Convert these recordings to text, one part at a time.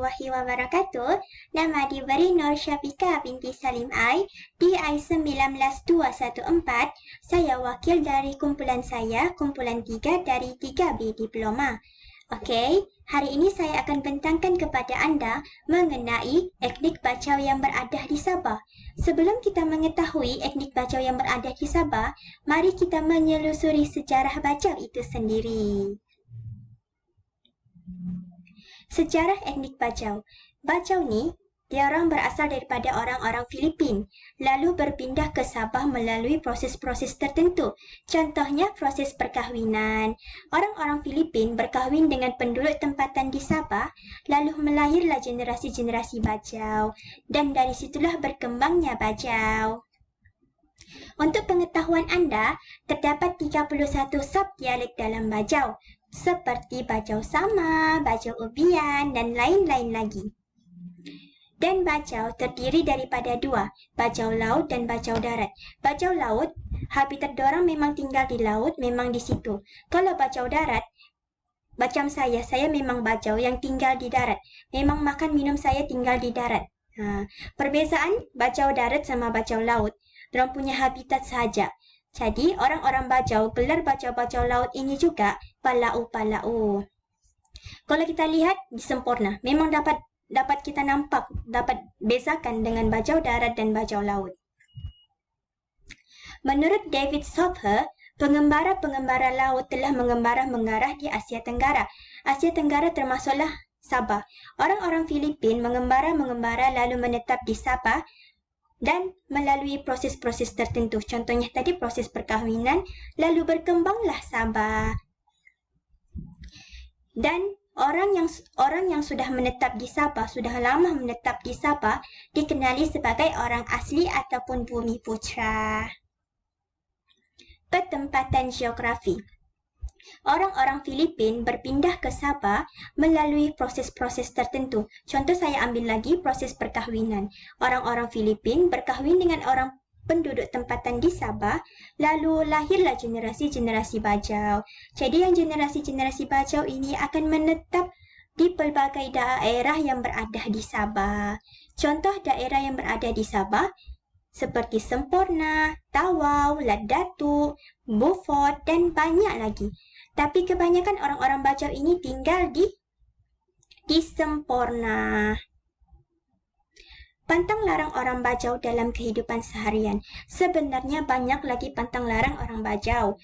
warahmatullahi wabarakatuh. Nama diberi Nur Syafika binti Salim I, DI 19214. Saya wakil dari kumpulan saya, kumpulan 3 dari 3B Diploma. Okey, hari ini saya akan bentangkan kepada anda mengenai etnik bacau yang berada di Sabah. Sebelum kita mengetahui etnik bacau yang berada di Sabah, mari kita menyelusuri sejarah bacau itu sendiri. Sejarah etnik bacau. Bacau ni, dia orang berasal daripada orang-orang Filipin, lalu berpindah ke Sabah melalui proses-proses tertentu. Contohnya proses perkahwinan. Orang-orang Filipin berkahwin dengan penduduk tempatan di Sabah, lalu melahirlah generasi-generasi bacau. Dan dari situlah berkembangnya bacau. Untuk pengetahuan anda, terdapat 31 sub-dialek dalam bacau, seperti bacau Sama, bacau Ubian, dan lain-lain lagi. Dan bacau terdiri daripada dua, bacau laut dan bacau darat. Bacau laut, habitat dorang memang tinggal di laut, memang di situ. Kalau bacau darat, macam saya memang bacau yang tinggal di darat. Memang makan minum saya tinggal di darat. Perbezaan bacau darat sama bacau laut, dorang punya habitat sahaja. Jadi, orang-orang bacau gelar bacau-bacau laut ini juga palau-palau. Kalau kita lihat di Sempurna, memang dapat kita nampak, dapat bezakan dengan bacau darat dan bacau laut. Menurut David Sopher, pengembara-pengembara laut telah mengembara mengarah di Asia Tenggara. Asia Tenggara termasuklah Sabah. Orang-orang Filipin mengembara lalu menetap di Sabah dan melalui proses-proses tertentu. Contohnya tadi proses perkahwinan, lalu berkembanglah Sabah. Dan orang yang sudah menetap di Sabah, sudah lama menetap di Sabah, dikenali sebagai orang asli ataupun bumi putra. Pertempatan geografi. Orang-orang Filipin berpindah ke Sabah melalui proses-proses tertentu. Contoh saya ambil lagi proses perkahwinan. Orang-orang Filipin berkahwin dengan orang penduduk tempatan di Sabah, lalu lahirlah generasi-generasi bacau. Jadi yang generasi-generasi bacau ini akan menetap di pelbagai daerah yang berada di Sabah. Contoh daerah yang berada di Sabah seperti Sempurna, Tawau, Lat Datuk, Beaufort dan banyak lagi. Tapi kebanyakan orang-orang bacau ini tinggal di Sempurna. Pantang larang orang bacau dalam kehidupan seharian. Sebenarnya banyak lagi pantang larang orang bacau.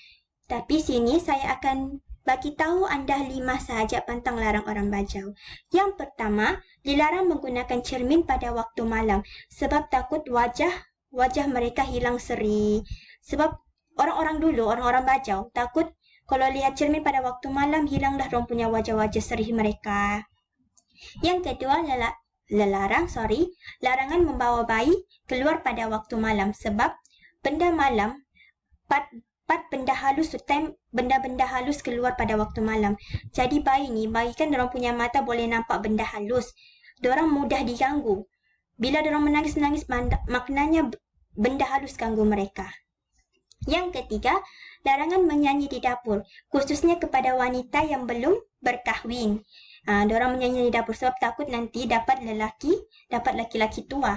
Tapi sini saya akan bagi tahu anda 5 sahaja pantang larang orang bacau. Yang pertama, dilarang menggunakan cermin pada waktu malam sebab takut wajah mereka hilang seri. Sebab orang-orang dulu, orang-orang bacau, takut kalau lihat cermin pada waktu malam, hilanglah orang punya wajah-wajah seri mereka. Yang kedua, larangan membawa bayi keluar pada waktu malam sebab benda malam, part benda halus, benda-benda halus keluar pada waktu malam. Jadi bayi kan orang punya mata boleh nampak benda halus. Dorang mudah diganggu. Bila dorang menangis-menangis, maknanya benda halus ganggu mereka. Yang ketiga, larangan menyanyi di dapur, khususnya kepada wanita yang belum berkahwin. Dorang menyanyi di dapur sebab takut nanti dapat laki-laki tua.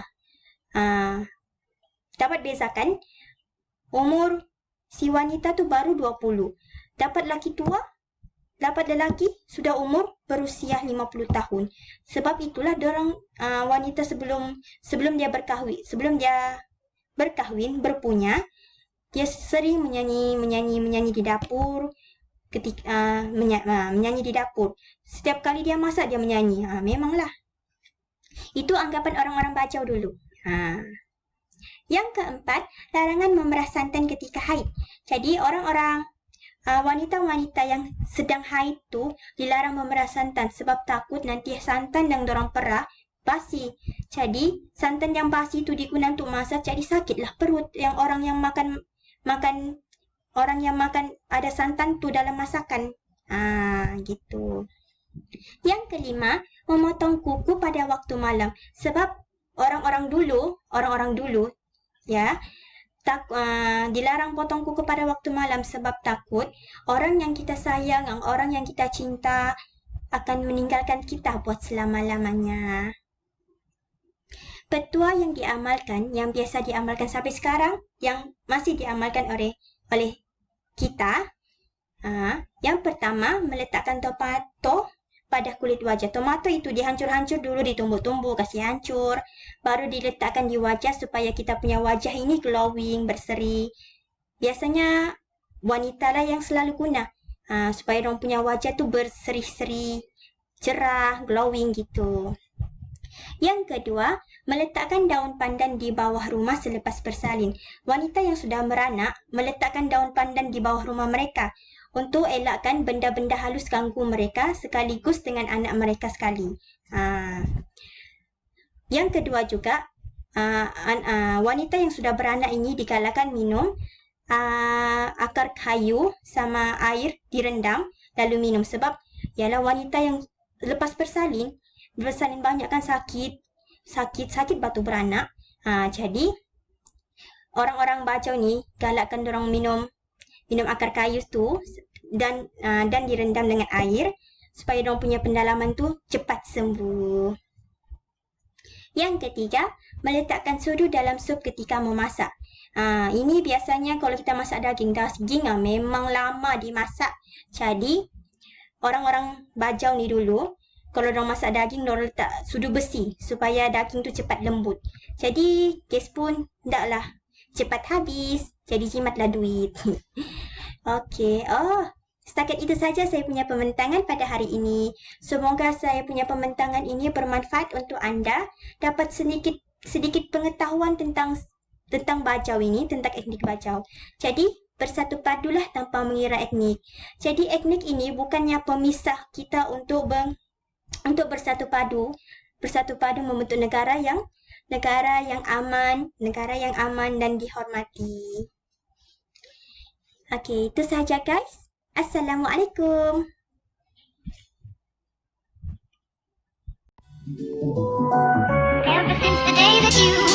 Dapat bezakan, umur si wanita tu baru 20. Dapat laki tua, dapat lelaki sudah umur berusia 50 tahun. Sebab itulah dorang wanita sebelum dia berkahwin, berpunya, dia sering menyanyi di dapur, menyanyi di dapur. Setiap kali dia masak, dia menyanyi. Memanglah. Itu anggapan orang-orang bacau dulu. Yang keempat, larangan memerah santan ketika haid. Jadi orang-orang wanita-wanita yang sedang haid tu dilarang memerah santan sebab takut nanti santan yang dorang perah basi. Jadi santan yang basi tu digunakan untuk masak, jadi sakitlah perut yang orang yang makan ada santan tu dalam masakan. Gitu. Yang kelima, memotong kuku pada waktu malam. Sebab orang-orang dulu ya, dilarang potong kuku pada waktu malam sebab takut orang yang kita sayang, orang yang kita cinta akan meninggalkan kita buat selama-lamanya. Petua yang diamalkan, yang biasa diamalkan sampai sekarang, yang masih diamalkan oleh kita, yang pertama, meletakkan tomato pada kulit wajah. Tomato itu dihancur-hancur dulu, ditumbuk-tumbuk, kasih hancur. Baru diletakkan di wajah supaya kita punya wajah ini glowing, berseri. Biasanya wanita lah yang selalu guna. Supaya orang punya wajah tu berseri-seri, cerah, glowing gitu. Yang kedua, meletakkan daun pandan di bawah rumah selepas bersalin. Wanita yang sudah beranak meletakkan daun pandan di bawah rumah mereka untuk elakkan benda-benda halus ganggu mereka sekaligus dengan anak mereka sekali. Yang kedua juga, wanita yang sudah beranak ini digalakkan minum akar kayu sama air direndam lalu minum, sebab ialah wanita yang lepas bersalin banyak kan sakit batu beranak. Jadi orang-orang bajau ni galakkan dorang minum akar kayu tu dan direndam dengan air supaya dorang punya pendalaman tu cepat sembuh. Yang ketiga, meletakkan sudu dalam sup ketika memasak. Ini biasanya kalau kita masak daging memang lama dimasak. Jadi orang-orang bajau ni dulu, kalau orang masak daging, orang letak sudu besi supaya daging tu cepat lembut. Jadi gas pun taklah cepat habis. Jadi jimatlah duit. Okey. Setakat itu saja saya punya pembentangan pada hari ini. Semoga saya punya pembentangan ini bermanfaat untuk anda, dapat sedikit pengetahuan tentang bajau ini, tentang etnik bajau. Jadi bersatu padulah tanpa mengira etnik. Jadi etnik ini bukannya pemisah kita untuk bersatu padu membentuk negara yang aman dan dihormati. Okey, itu sahaja guys. Assalamualaikum. Ever since the day that you